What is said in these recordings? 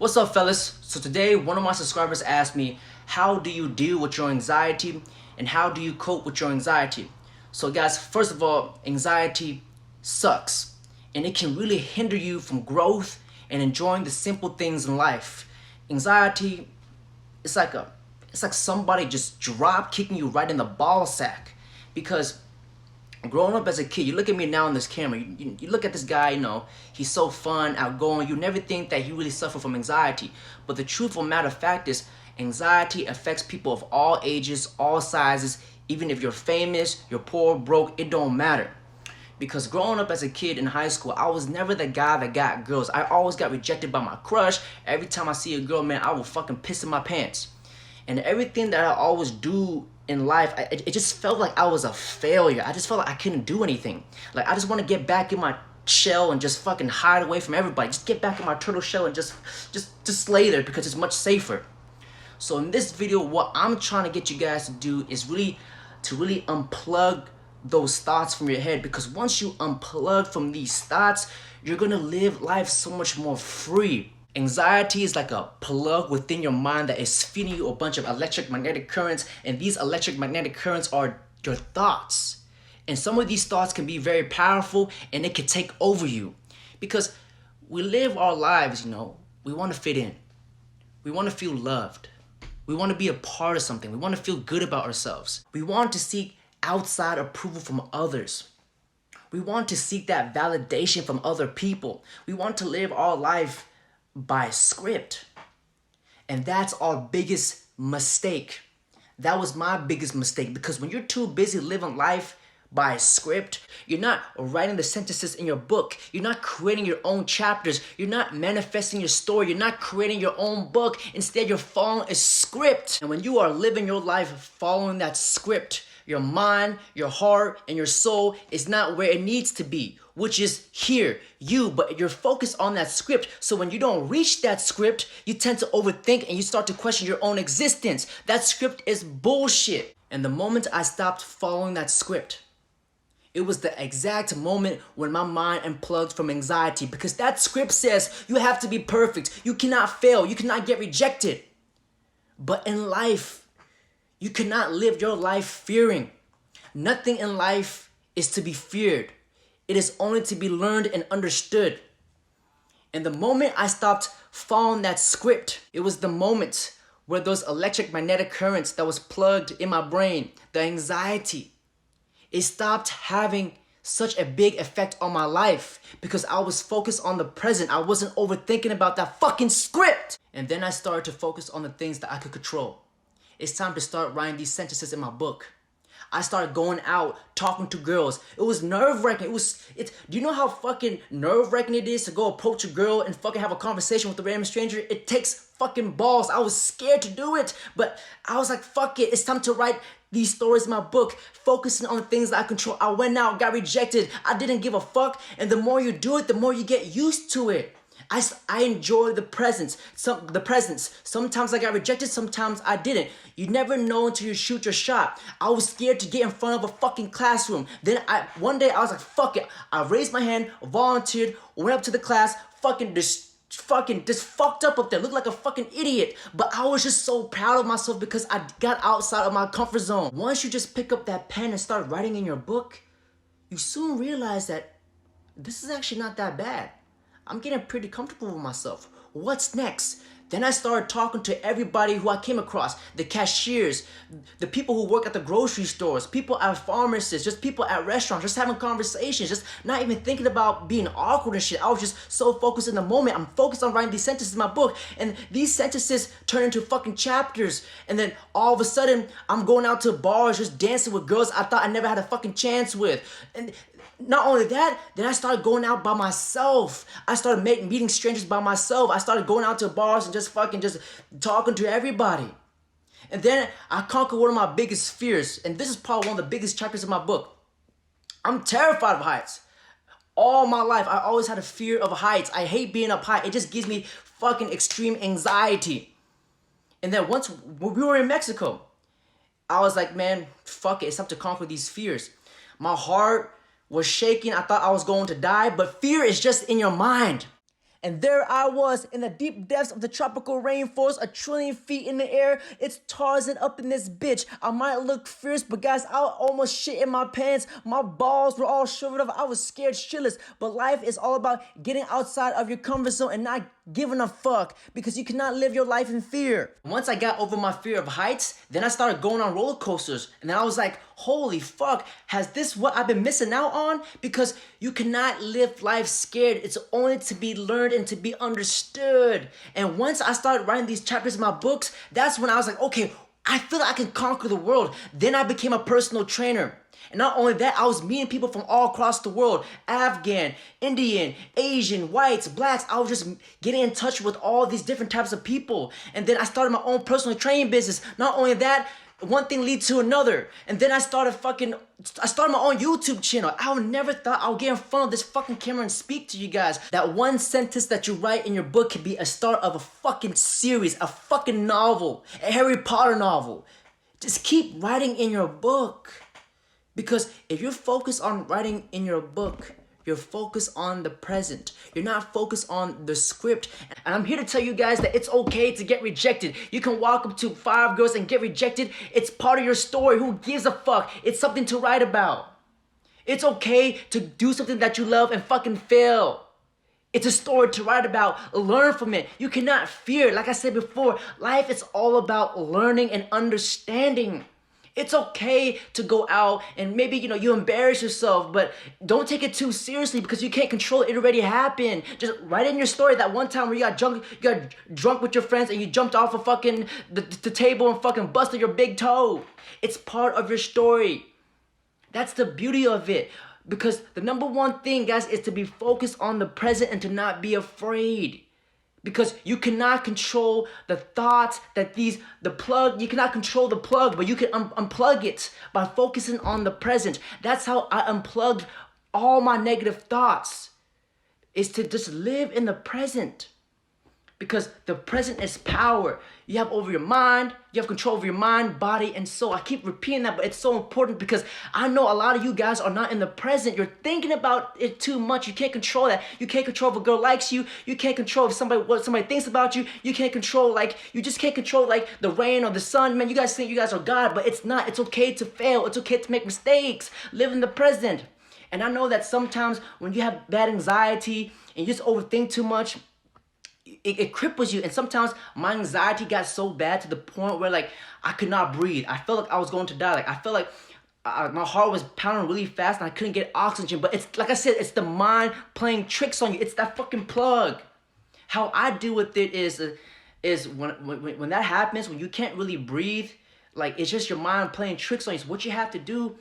What's up, fellas? So today one of my subscribers asked me, how do you deal with your anxiety and how do you cope with your anxiety? So guys, first of all, anxiety sucks and it can really hinder you from growth and enjoying the simple things in life. Anxiety, it's like somebody just drop kicking you right in the ball sack, because growing up as a kid, you look at me now on this camera, you look at this guy, he's so fun, outgoing, you never think that he really suffered from anxiety. But the truthful matter of fact is, anxiety affects people of all ages, all sizes, even if you're famous, you're poor, broke, it don't matter. Because growing up as a kid in high school, I was never the guy that got girls. I always got rejected by my crush. Every time I see a girl, man, I will fucking piss in my pants. And everything that I always do in life, it just felt like I was a failure. I just felt like I couldn't do anything. Like, I just want to get back in my shell and just fucking hide away from everybody. Just get back in my turtle shell and just slay there, because it's much safer. So in this video, what I'm trying to get you guys to do is really unplug those thoughts from your head, because once you unplug from these thoughts, you're gonna live life so much more free. Anxiety is like a plug within your mind that is feeding you a bunch of electromagnetic currents, and these electromagnetic currents are your thoughts. And some of these thoughts can be very powerful and it can take over you, because we live our lives, we want to fit in. We want to feel loved. We want to be a part of something. We want to feel good about ourselves. We want to seek outside approval from others. We want to seek that validation from other people. We want to live our life by script. And that's our biggest mistake. That was my biggest mistake, because when you're too busy living life by script, you're not writing the sentences in your book, you're not creating your own chapters, you're not manifesting your story, you're not creating your own book. Instead, you're following a script. And when you are living your life following that script, your mind, your heart, and your soul is not where it needs to be, which is here, but you're focused on that script. So when you don't reach that script, you tend to overthink and you start to question your own existence. That script is bullshit. And the moment I stopped following that script, it was the exact moment when my mind unplugged from anxiety, because that script says you have to be perfect, you cannot fail, you cannot get rejected. But in life, you cannot live your life fearing. Nothing in life is to be feared. It is only to be learned and understood. And the moment I stopped following that script, it was the moment where those electromagnetic currents that was plugged in my brain, the anxiety, it stopped having such a big effect on my life, because I was focused on the present. I wasn't overthinking about that fucking script. And then I started to focus on the things that I could control. It's time to start writing these sentences in my book. I started going out, talking to girls. It was nerve-wracking. Do you know how fucking nerve-wracking it is to go approach a girl and fucking have a conversation with a random stranger? It takes fucking balls. I was scared to do it, but I was like, fuck it. It's time to write these stories in my book, focusing on the things that I control. I went out, got rejected. I didn't give a fuck. And the more you do it, the more you get used to it. I enjoy the presence. Sometimes I got rejected, sometimes I didn't. You never know until you shoot your shot. I was scared to get in front of a fucking classroom. Then one day I was like, fuck it. I raised my hand, volunteered, went up to the class, just fucked up there, looked like a fucking idiot. But I was just so proud of myself because I got outside of my comfort zone. Once you just pick up that pen and start writing in your book, you soon realize that this is actually not that bad. I'm getting pretty comfortable with myself. What's next? Then I started talking to everybody who I came across, the cashiers, the people who work at the grocery stores, people at pharmacists, just people at restaurants, just having conversations, just not even thinking about being awkward and shit. I was just so focused in the moment. I'm focused on writing these sentences in my book, and these sentences turn into fucking chapters. And then all of a sudden, I'm going out to bars, just dancing with girls I thought I never had a fucking chance with. And not only that, then I started going out by myself. I started meeting strangers by myself. I started going out to bars and just talking to everybody. And then I conquered one of my biggest fears. And this is probably one of the biggest chapters of my book. I'm terrified of heights. All my life, I always had a fear of heights. I hate being up high. It just gives me fucking extreme anxiety. And then once when we were in Mexico, I was like, man, fuck it. It's time to conquer these fears. My heart was shaking. I thought I was going to die, but fear is just in your mind. And there I was in the deep depths of the tropical rainforest, 1,000,000,000 feet in the air. It's Tarzan up in this bitch. I might look fierce, but guys, I almost shit in my pants. My balls were all shriveled up. I was scared shitless. But life is all about getting outside of your comfort zone and not giving a fuck, because you cannot live your life in fear. Once I got over my fear of heights, then I started going on roller coasters. And then I was like, holy fuck, has this what I've been missing out on? Because you cannot live life scared. It's only to be learned and to be understood. And once I started writing these chapters in my books, that's when I was like, okay, I feel like I can conquer the world. Then I became a personal trainer. And not only that, I was meeting people from all across the world. Afghan, Indian, Asian, whites, blacks. I was just getting in touch with all these different types of people. And then I started my own personal training business. Not only that, one thing leads to another. And then I started my own YouTube channel. I would never thought I would get in front of this fucking camera and speak to you guys. That one sentence that you write in your book can be a start of a fucking series, a fucking novel, a Harry Potter novel. Just keep writing in your book. Because if you're focused on writing in your book, you're focused on the present. You're not focused on the script. And I'm here to tell you guys that it's okay to get rejected. You can walk up to 5 girls and get rejected. It's part of your story. Who gives a fuck? It's something to write about. It's okay to do something that you love and fucking fail. It's a story to write about. Learn from it. You cannot fear. Like I said before, life is all about learning and understanding. It's okay to go out and maybe, you embarrass yourself, but don't take it too seriously because you can't control it. It already happened. Just write in your story that one time where you got drunk with your friends and you jumped off of fucking the table and fucking busted your big toe. It's part of your story. That's the beauty of it. Because the number one thing, guys, is to be focused on the present and to not be afraid. Because you cannot control the thoughts that you cannot control the plug, but you can unplug it by focusing on the present. That's how I unplugged all my negative thoughts, is to just live in the present. Because the present is power. You have over your mind, you have control over your mind, body, and soul. I keep repeating that, but it's so important because I know a lot of you guys are not in the present. You're thinking about it too much. You can't control that. You can't control if a girl likes you. You can't control if what somebody thinks about you. You can't control, you just can't control, the rain or the sun. Man, you guys think you guys are God, but it's not. It's okay to fail. It's okay to make mistakes. Live in the present. And I know that sometimes when you have bad anxiety and you just overthink too much, it cripples you. And sometimes my anxiety got so bad to the point where I could not breathe. I felt like I was going to die. I felt like my heart was pounding really fast and I couldn't get oxygen. But it's like I said, it's the mind playing tricks on you. It's that fucking plug. How I deal with it is when that happens, when you can't really breathe, it's just your mind playing tricks on you. So what you have to do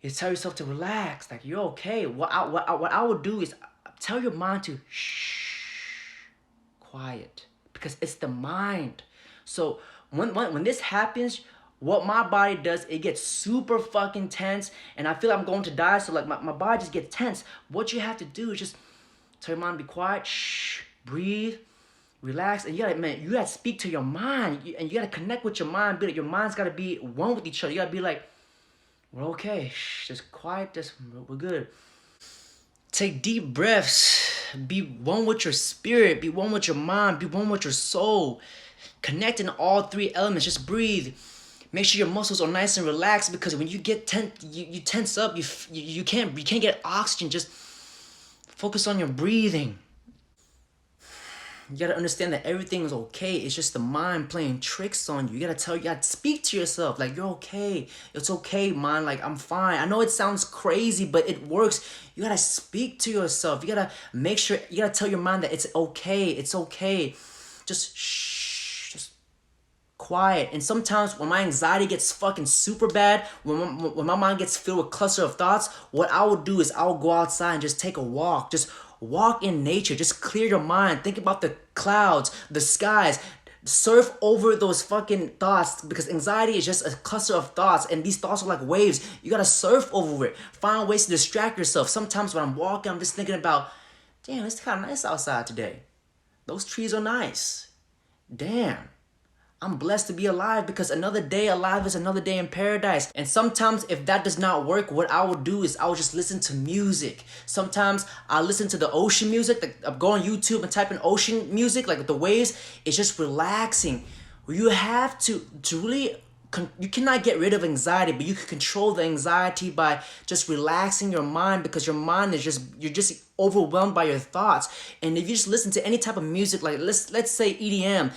is tell yourself to relax. You're okay. What I would do is tell your mind to shh. Quiet, because it's the mind. So when this happens, what my body does, it gets super fucking tense and I feel like I'm going to die. So my body just gets tense. What you have to do is just tell your mind to be quiet, shh, breathe, relax, and you gotta speak to your mind, and you gotta connect with your mind. Your mind's gotta be one with each other. You gotta be like, we're okay, shh, just quiet, we're good. Take deep breaths. Be one with your spirit. Be one with your mind. Be one with your soul. Connect in all 3 elements. Just breathe. Make sure your muscles are nice and relaxed, because when you get tense, you tense up. You can't get oxygen. Just focus on your breathing. You gotta understand that everything is okay. It's just the mind playing tricks on you. You gotta speak to yourself you're okay. It's okay, mind. I'm fine. I know it sounds crazy, but it works. You gotta speak to yourself. You gotta make sure, you gotta tell your mind that it's okay. It's okay. Just shh, just quiet. And sometimes when my anxiety gets fucking super bad, when my mind gets filled with cluster of thoughts, what I will do is I'll go outside and just take a walk. Just walk in nature. Just clear your mind. Think about the clouds, the skies. Surf over those fucking thoughts, because anxiety is just a cluster of thoughts, and these thoughts are like waves. You gotta surf over it. Find ways to distract yourself. Sometimes when I'm walking, I'm just thinking about, damn, it's kind of nice outside today. Those trees are nice. Damn, I'm blessed to be alive because another day alive is another day in paradise. And sometimes if that does not work, what I will do is I will just listen to music. Sometimes I listen to the ocean music. Like, I go on YouTube and type in ocean music, like the waves. It's just relaxing. You have to really you cannot get rid of anxiety, but you can control the anxiety by just relaxing your mind, because your mind is you're just overwhelmed by your thoughts. And if you just listen to any type of music, like let's say EDM,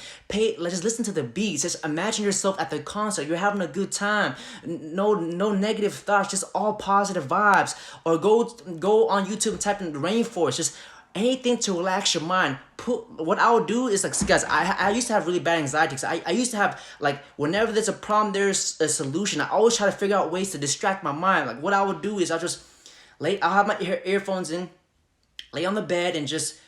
let's just listen to the beats. Just imagine yourself at the concert. You're having a good time. No negative thoughts, just all positive vibes. Or go on YouTube and type in rainforest. Just anything to relax your mind. What I would do is, like, guys, I used to have really bad anxiety. I used to have, like, whenever there's a problem, there's a solution. I always try to figure out ways to distract my mind. Like, what I would do is I'll have my earphones in, lay on the bed, and just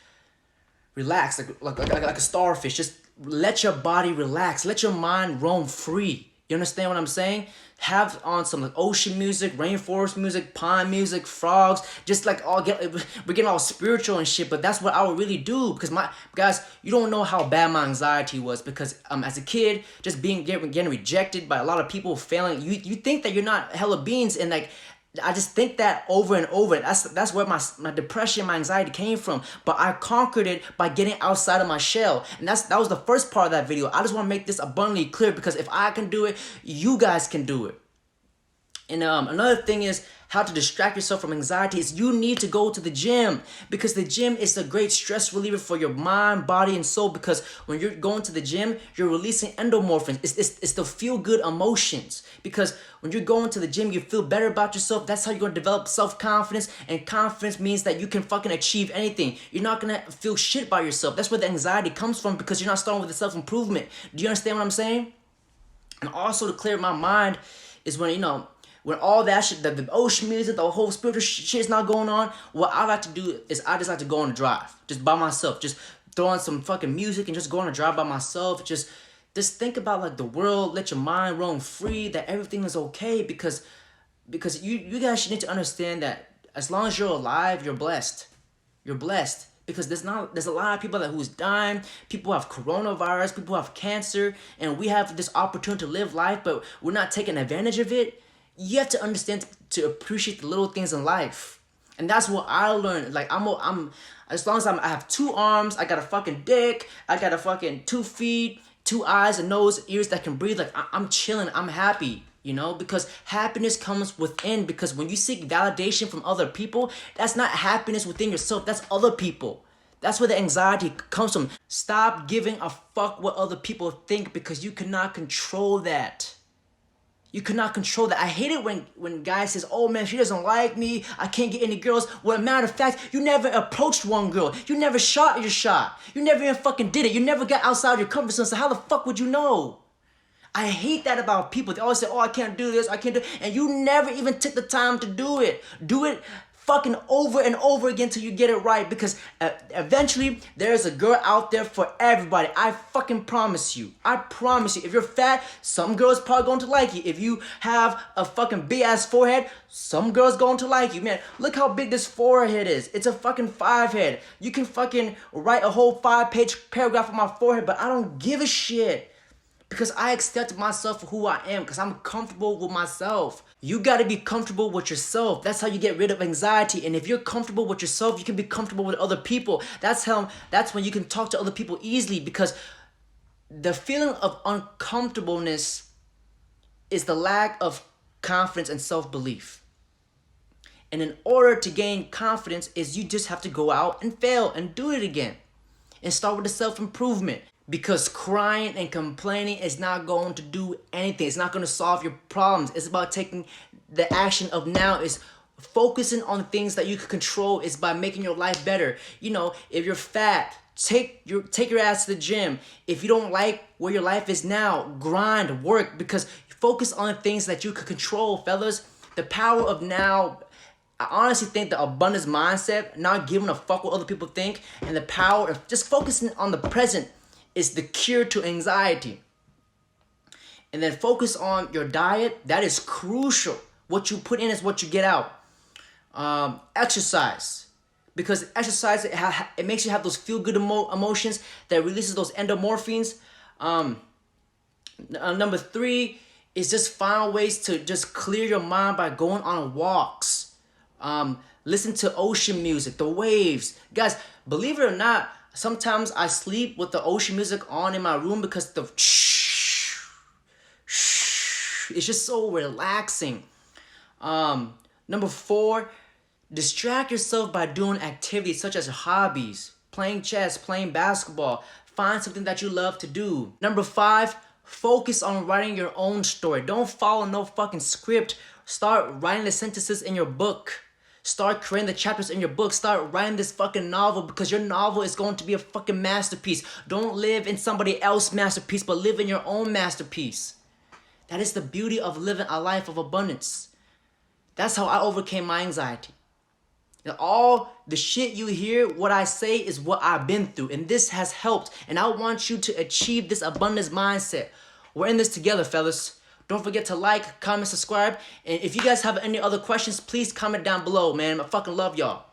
relax, like a starfish. Just let your body relax. Let your mind roam free. You understand what I'm saying? Have on some like ocean music, rainforest music, pond music, frogs. Just like we're getting all spiritual and shit. But that's what I would really do, because guys, you don't know how bad my anxiety was, because as a kid, just getting rejected by a lot of people, failing. You think that you're not hella beans, and like, I just think that over and over. That's where my depression, my anxiety came from. But I conquered it by getting outside of my shell. And that was the first part of that video. I just want to make this abundantly clear, because if I can do it, you guys can do it. And another thing is how to distract yourself from anxiety is you need to go to the gym, because the gym is a great stress reliever for your mind, body, and soul. Because when you're going to the gym, you're releasing endorphins. It's the feel-good emotions. Because when you're going to the gym, you feel better about yourself. That's how you're going to develop self-confidence. And confidence means that you can fucking achieve anything. You're not going to feel shit by yourself. That's where the anxiety comes from, because you're not starting with the self-improvement. Do you understand what I'm saying? And also, to clear my mind is when all that shit, the ocean music, the whole spiritual shit is not going on, what I like to do is I just like to go on a drive, just by myself, just throw on some fucking music and just go on a drive by myself. Just think about, like, the world, let your mind roam free, that everything is okay, because you guys should need to understand that as long as you're alive, you're blessed. You're blessed. Because there's a lot of people who's dying. People have coronavirus, people have cancer, and we have this opportunity to live life, but we're not taking advantage of it. You have to understand to appreciate the little things in life. And that's what I learned. Like, I'm as long as I have 2 arms, I got a fucking dick, I got a fucking 2 feet, 2 eyes, a nose, ears that can breathe. Like, I'm chilling, I'm happy, because happiness comes within. Because when you seek validation from other people, that's not happiness within yourself, that's other people. That's where the anxiety comes from. Stop giving a fuck what other people think, because you cannot control that. You cannot control that. I hate it when guys says, oh man, she doesn't like me, I can't get any girls. Well, matter of fact, you never approached one girl. You never shot your shot. You never even fucking did it. You never got outside your comfort zone, so how the fuck would you know? I hate that about people. They always say, oh, I can't do this, I can't do it. And you never even took the time to do it. Do it fucking over and over again till you get it right, because eventually there's a girl out there for everybody. I fucking promise you. I promise you. If you're fat, some girls probably going to like you. If you have a fucking big ass forehead, some girls going to like you. Man, look how big this forehead is. It's a fucking 5 head. You can fucking write a whole 5-page paragraph on my forehead, but I don't give a shit. Because I accept myself for who I am, because I'm comfortable with myself. You gotta be comfortable with yourself. That's how you get rid of anxiety. And if you're comfortable with yourself, you can be comfortable with other people. That's when you can talk to other people easily, because the feeling of uncomfortableness is the lack of confidence and self-belief. And in order to gain confidence is you just have to go out and fail and do it again. And start with the self-improvement. Because crying and complaining is not going to do anything. It's not going to solve your problems. It's about taking the action of now. Is focusing on things that you can control. Is by making your life better. If you're fat, take your ass to the gym. If you don't like where your life is now, grind, work. Because focus on things that you can control, fellas. The power of now. I honestly think the abundance mindset, not giving a fuck what other people think, and the power of just focusing on the present is the cure to anxiety. And then focus on your diet. That is crucial. What you put in is what you get out. Exercise. Because exercise, it makes you have those feel-good emotions that releases those endorphins. Number three is just find ways to just clear your mind by going on walks. Listen to ocean music, the waves. Guys, believe it or not, sometimes I sleep with the ocean music on in my room because the it's just so relaxing. Number four, distract yourself by doing activities such as hobbies, playing chess, playing basketball. Find something that you love to do. Number five, focus on writing your own story. Don't follow no fucking script. Start writing the sentences in your book. Start creating the chapters in your book. Start writing this fucking novel because your novel is going to be a fucking masterpiece. Don't live in somebody else's masterpiece, but live in your own masterpiece. That is the beauty of living a life of abundance. That's how I overcame my anxiety. And all the shit you hear, what I say is what I've been through. And this has helped. And I want you to achieve this abundance mindset. We're in this together, fellas. Don't forget to like, comment, subscribe. And if you guys have any other questions, please comment down below, man. I fucking love y'all.